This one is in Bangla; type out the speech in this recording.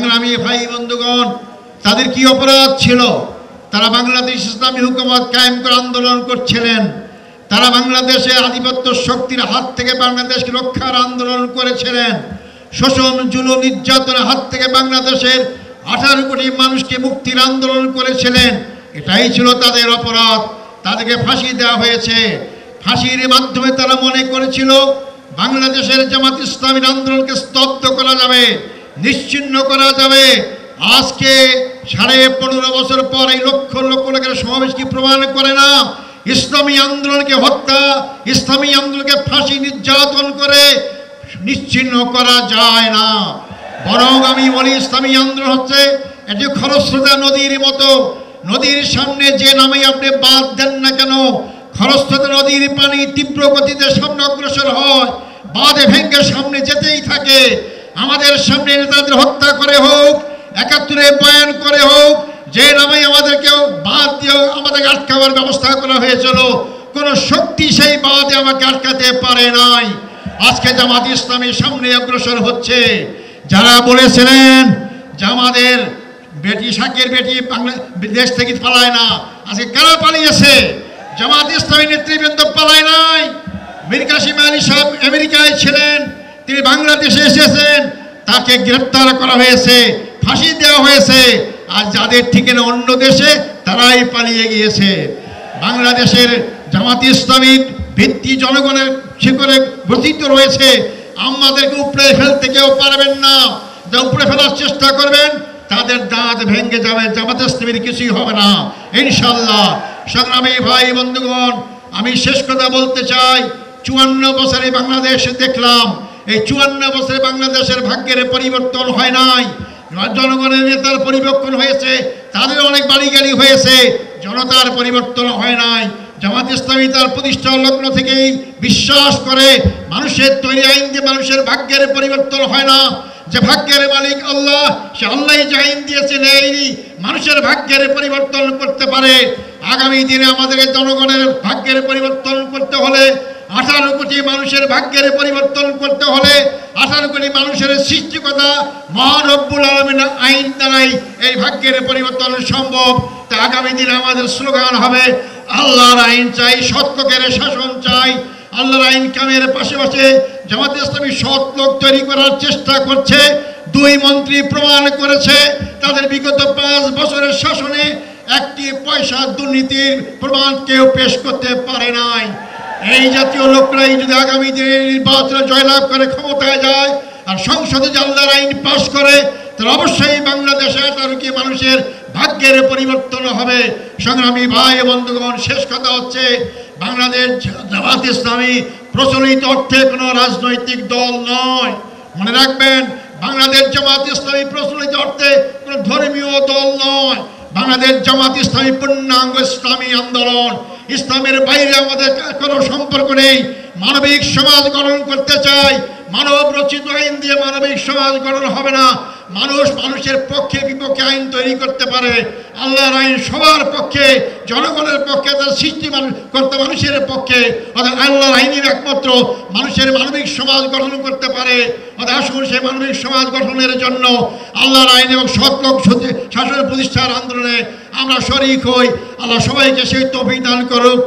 সংগ্রামী ভাই বন্ধুগণ, তাদের কি অপরাধ ছিল? তারা বাংলাদেশ ইসলামী হুকুমত কায়েম করে আন্দোলন করছিলেন। তারা বাংলাদেশে আধিপত্য শক্তির হাত থেকে বাংলাদেশকে রক্ষার আন্দোলন করেছিলেন। শোষণ জুলুম নির্যাতনের হাত থেকে বাংলাদেশের 18 কোটি মানুষকে মুক্তির আন্দোলন করেছিলেন। এটাই ছিল তাদের অপরাধ। তাদেরকে ফাঁসি দেওয়া হয়েছে। ফাঁসির মাধ্যমে তারা মনে করেছিল বাংলাদেশের জামাত ইসলামীর আন্দোলনকে স্তব্ধ করা যাবে, নিশ্চিহ্ন করা যাবে। আজকে 15.5 বছর পর এই লক্ষ লক্ষ লোকের সমাবেশ কি প্রমাণ করে না ইসলামী আন্দোলনকে হত্যা, ইসলামী আন্দোলনকে ফাঁসি নির্যাতন করে নিশ্চিহ্ন করা যায় না? বরং আমি বলি ইসলামী আন্দোলন হচ্ছে এটি খরস্রোতা নদীর মতো। নদীর সামনে যে নামে আপনি বাদ দেন না কেন, খরস্রোতা নদীর পানি তীব্র গতিতে সামনে অগ্রসর হয়, বাঁধে ভেঙে সামনে যেতেই থাকে। আমাদের সামনে নেতাদের হত্যা করে হোক, 71-এ বয়ান করে হোক, যে নামে আমাদেরকে বাদ দিয়ে আমাদেরকে আটকাবার ব্যবস্থা করা হয়েছিল, কোনো শক্তি সেই বাদে আমাকে আটকাতে পারে নাই। আজকে জামাত ইসলামী সামনে অগ্রসর হচ্ছে। যারা বলেছিলেন যে আমাদের বেটি শাকের বেটি বাংলাদেশ থেকে পালায় না, আজকে কারা পালিয়েছে? জামাত ইসলামী নেতৃবৃন্দ পালায় নাই। মীর কাসেম আলী সাহেব আমেরিকায় ছিলেন, তিনি বাংলাদেশে এসেছেন, তাকে গ্রেপ্তার করা হয়েছে, ফাঁসি দেওয়া হয়েছে। আর যাদের ঠিকানা অন্য দেশে, তারাই পালিয়ে গিয়েছে। বাংলাদেশের জামাত ইসলামীর ভিত্তি জনগণের শিকড়ে গঠিত রয়েছে। আমাদেরকে উপরে ফেলতে কেউ পারবেন না। যা উপরে ফেলার চেষ্টা করবেন তাদের দাঁত ভেঙে যাবে, জামাত ইসলামীর কিছুই হবে না ইনশাল্লাহ। সংগ্রামী ভাই বন্ধুগণ, আমি শেষ কথা বলতে চাই, 54 বছরে বাংলাদেশ দেখলাম। এই 54 বছরে বাংলাদেশের ভাগ্যের পরিবর্তন হয় নাই। জনগণের নেতার পরিবর্তন হয়েছে, তাদের অনেক বাড়ি গাড়ি হয়েছে, জনতার পরিবর্তন হয় নাই। জামাত ইসলামী তার প্রতিষ্ঠা লগ্ন থেকেই বিশ্বাস করে মানুষের তৈরি আইন দিয়ে মানুষের ভাগ্যের পরিবর্তন হয় না। যে ভাগ্যের মালিক আল্লাহ, সে আল্লাহই যে আইন দিয়েছেন এই মানুষের ভাগ্যের পরিবর্তন করতে পারে। আগামী দিনে আমাদের জনগণের ভাগ্যের পরিবর্তন করতে হলে, 18 কোটি মানুষের ভাগ্যের পরিবর্তন করতে হলে, 18 কোটি মানুষের সৃষ্টিকতা মহান রব্বুল আলামিনের আইন দ্বারাই এই ভাগ্যের পরিবর্তন সম্ভব। তা আগামী দিনে আমাদের স্লোগান হবে, আল্লাহর আইন চাই, সৎ লোকের শাসন চাই। আল্লাহর আইন কামের পাশাপাশি জামাত ইসলামী সৎ লোক তৈরি করার চেষ্টা করছে। 2 মন্ত্রী প্রমাণ করেছে তাদের বিগত 5 বছরের শাসনে একটি পয়সা দুর্নীতির প্রমাণ কেউ পেশ করতে পারে নাই। এই জাতীয় লোকরাই যদি আগামী দিনে নির্বাচনে জয়লাভ করে ক্ষমতায় যায় আর সংসদে আল্লাহর আইন পাশ করে, তাহলে অবশ্যই বাংলাদেশে 18 কোটি মানুষের ভাগ্যের পরিবর্তন হবে। সংগ্রামী ভাই বন্ধুগণ, শেষ কথা হচ্ছে, বাংলাদেশ জামাত ইসলামী প্রচলিত অর্থে কোনো রাজনৈতিক দল নয়। মনে রাখবেন, বাংলাদেশ জামাত ইসলামী প্রচলিত অর্থে কোনো ধর্মীয় দল নয়। বাংলাদেশ জামাত ইসলামী পূর্ণাঙ্গ ইসলামী আন্দোলন। ইসলামের বাইরে আমাদের কোনো সম্পর্ক নেই। মানবিক সমাজ গঠন করতে চাই। মানব রচিত আইন দিয়ে মানবিক সমাজ গঠন হবে না। মানুষ মানুষের পক্ষে বিপক্ষে আইন তৈরি করতে পারে। আল্লাহর আইন সবার পক্ষে, জনগণের পক্ষে, তার সৃষ্টি করতে মানুষের পক্ষে। অর্থাৎ আল্লাহর আইনের একমাত্র মানুষের মানবিক সমাজ গঠন করতে পারে। অর্থাৎ আসুন সেই মানবিক সমাজ গঠনের জন্য আল্লাহর আইন এবং সৎ লোক শাসন প্রতিষ্ঠার আন্দোলনে আমরা শরীক হই। আল্লাহ সবাইকে সেই তৌফিক দান করুক।